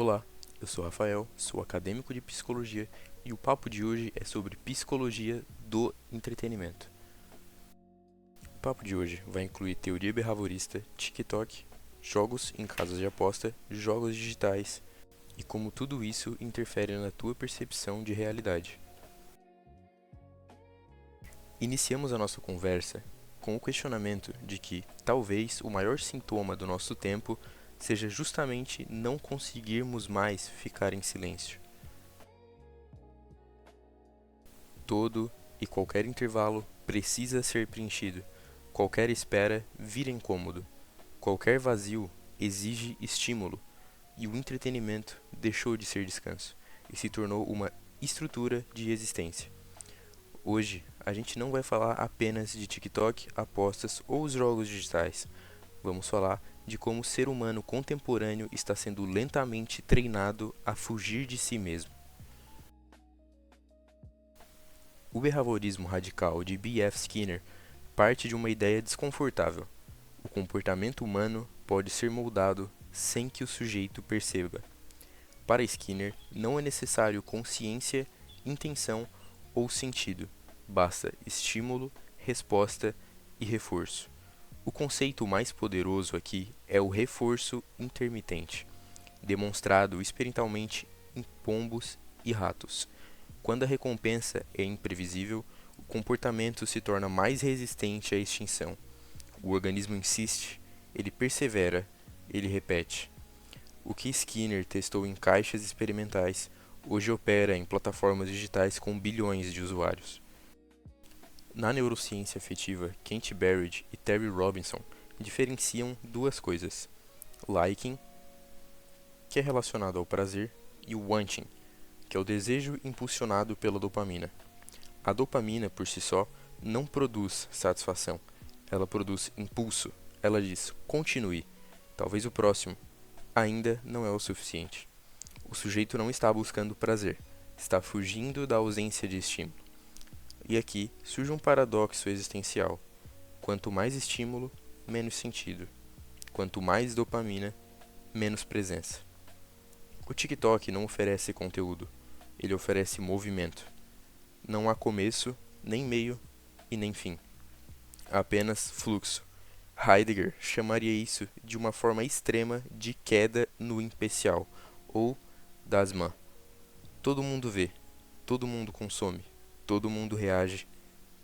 Olá, eu sou Rafael, sou acadêmico de psicologia e o papo de hoje é sobre psicologia do entretenimento. O papo de hoje vai incluir teoria behaviorista, TikTok, jogos em casas de aposta, jogos digitais e como tudo isso interfere na tua percepção de realidade. Iniciamos a nossa conversa com o questionamento de que talvez o maior sintoma do nosso tempo seja justamente não conseguirmos mais ficar em silêncio. Todo e qualquer intervalo precisa ser preenchido. Qualquer espera vira incômodo. Qualquer vazio exige estímulo. E o entretenimento deixou de ser descanso e se tornou uma estrutura de existência. Hoje, a gente não vai falar apenas de TikTok, apostas ou os jogos digitais. Vamos falar de como o ser humano contemporâneo está sendo lentamente treinado a fugir de si mesmo. O behaviorismo radical de B.F. Skinner parte de uma ideia desconfortável. O comportamento humano pode ser moldado sem que o sujeito perceba. Para Skinner, não é necessário consciência, intenção ou sentido. Basta estímulo, resposta e reforço. O conceito mais poderoso aqui é o reforço intermitente, demonstrado experimentalmente em pombos e ratos. Quando a recompensa é imprevisível, o comportamento se torna mais resistente à extinção. O organismo insiste, ele persevera, ele repete. O que Skinner testou em caixas experimentais hoje opera em plataformas digitais com bilhões de usuários. Na neurociência afetiva, Kent Barrett e Terry Robinson diferenciam duas coisas: liking, que é relacionado ao prazer, e o wanting, que é o desejo impulsionado pela dopamina. A dopamina, por si só, não produz satisfação. Ela produz impulso. Ela diz: continue. Talvez o próximo. Ainda não é o suficiente. O sujeito não está buscando prazer. Está fugindo da ausência de estímulo. E aqui surge um paradoxo existencial. Quanto mais estímulo, menos sentido. Quanto mais dopamina, menos presença. O TikTok não oferece conteúdo. Ele oferece movimento. Não há começo, nem meio e nem fim. Há apenas fluxo. Heidegger chamaria isso de uma forma extrema de queda no impecial, ou dasman. Todo mundo vê, todo mundo consome, todo mundo reage,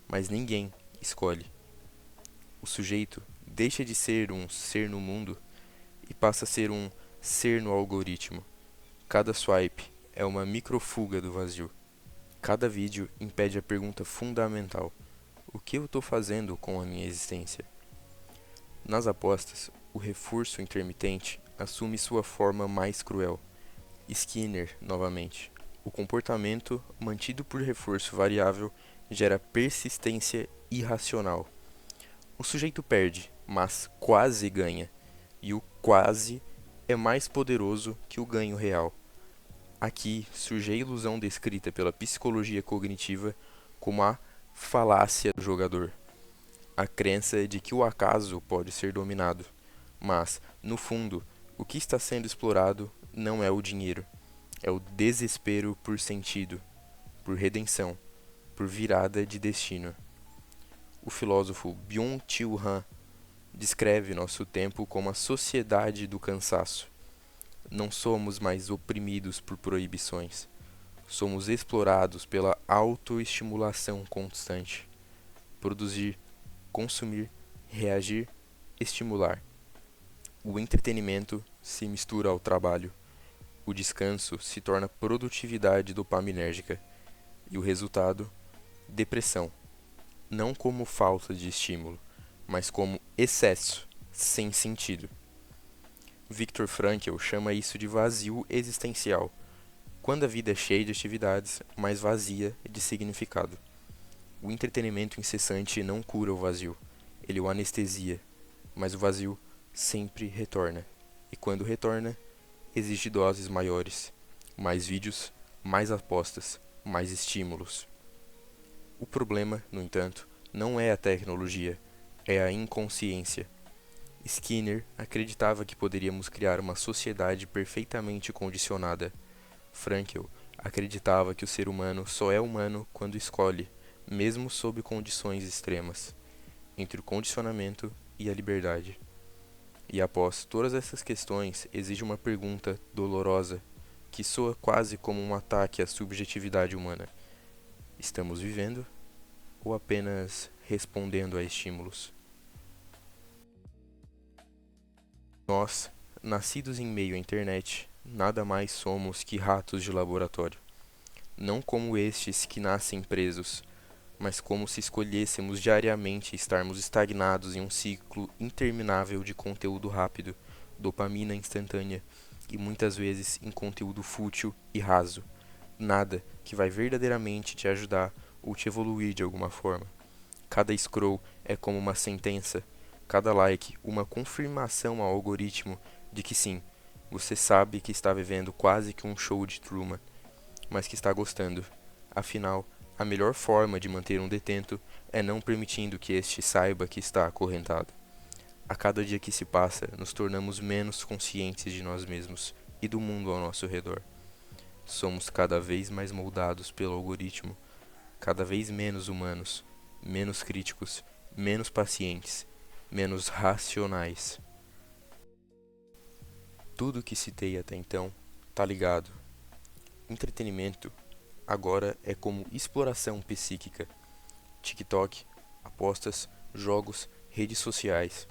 mas ninguém escolhe. O sujeito deixa de ser um ser no mundo e passa a ser um ser no algoritmo. Cada swipe é uma microfuga do vazio. Cada vídeo impede a pergunta fundamental: o que eu estou fazendo com a minha existência? Nas apostas, o reforço intermitente assume sua forma mais cruel. Skinner, novamente. O comportamento mantido por reforço variável gera persistência irracional. O sujeito perde, mas quase ganha, e o quase é mais poderoso que o ganho real. Aqui surge a ilusão descrita pela psicologia cognitiva como a falácia do jogador, a crença de que o acaso pode ser dominado. Mas, no fundo, o que está sendo explorado não é o dinheiro, é o desespero por sentido, por redenção, por virada de destino. O filósofo Byung-Chul Han descreve nosso tempo como a sociedade do cansaço. Não somos mais oprimidos por proibições. Somos explorados pela autoestimulação constante. Produzir, consumir, reagir, estimular. O entretenimento se mistura ao trabalho. O descanso se torna produtividade dopaminérgica. E o resultado? Depressão. Não como falta de estímulo, mas como excesso, sem sentido. Viktor Frankl chama isso de vazio existencial, quando a vida é cheia de atividades, mas vazia de significado. O entretenimento incessante não cura o vazio, ele o anestesia, mas o vazio sempre retorna. E quando retorna, exige doses maiores, mais vídeos, mais apostas, mais estímulos. O problema, no entanto, não é a tecnologia, é a inconsciência. Skinner acreditava que poderíamos criar uma sociedade perfeitamente condicionada. Frankl acreditava que o ser humano só é humano quando escolhe, mesmo sob condições extremas, entre o condicionamento e a liberdade. E após todas essas questões, exige uma pergunta dolorosa, que soa quase como um ataque à subjetividade humana. Estamos vivendo ou apenas respondendo a estímulos? Nós, nascidos em meio à internet, nada mais somos que ratos de laboratório. Não como estes que nascem presos, mas como se escolhêssemos diariamente estarmos estagnados em um ciclo interminável de conteúdo rápido, dopamina instantânea e muitas vezes em conteúdo fútil e raso. Nada que vai verdadeiramente te ajudar ou te evoluir de alguma forma. Cada scroll é como uma sentença, cada like uma confirmação ao algoritmo de que sim, você sabe que está vivendo quase que um show de Truman, mas que está gostando. Afinal, a melhor forma de manter um detento é não permitindo que este saiba que está acorrentado. A cada dia que se passa, nos tornamos menos conscientes de nós mesmos e do mundo ao nosso redor. Somos cada vez mais moldados pelo algoritmo, cada vez menos humanos, menos críticos, menos pacientes, menos racionais. Tudo o que citei até então tá ligado. Entretenimento agora é como exploração psíquica. TikTok, apostas, jogos, redes sociais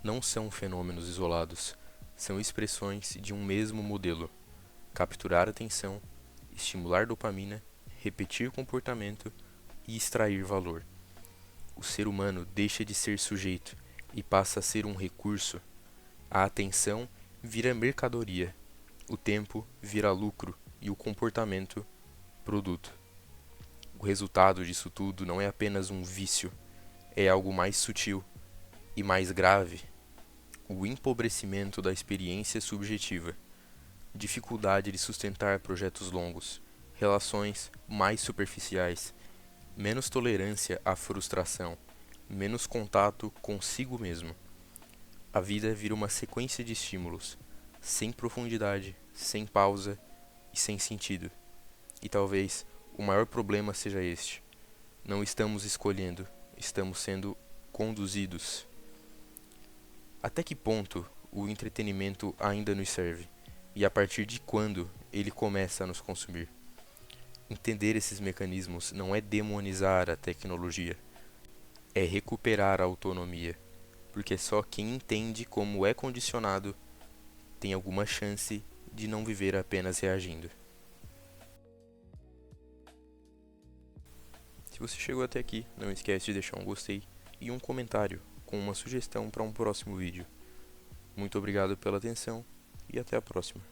não são fenômenos isolados, são expressões de um mesmo modelo: capturar atenção, estimular dopamina, repetir comportamento e extrair valor. O ser humano deixa de ser sujeito e passa a ser um recurso. A atenção vira mercadoria, o tempo vira lucro e o comportamento produto. O resultado disso tudo não é apenas um vício, é algo mais sutil e mais grave: o empobrecimento da experiência subjetiva, dificuldade de sustentar projetos longos, relações mais superficiais, menos tolerância à frustração, menos contato consigo mesmo. A vida vira uma sequência de estímulos, sem profundidade, sem pausa e sem sentido. E talvez o maior problema seja este: não estamos escolhendo, estamos sendo conduzidos. Até que ponto o entretenimento ainda nos serve? E a partir de quando ele começa a nos consumir? Entender esses mecanismos não é demonizar a tecnologia, é recuperar a autonomia, porque só quem entende como é condicionado tem alguma chance de não viver apenas reagindo. Se você chegou até aqui, não esquece de deixar um gostei e um comentário com uma sugestão para um próximo vídeo. Muito obrigado pela atenção e até a próxima.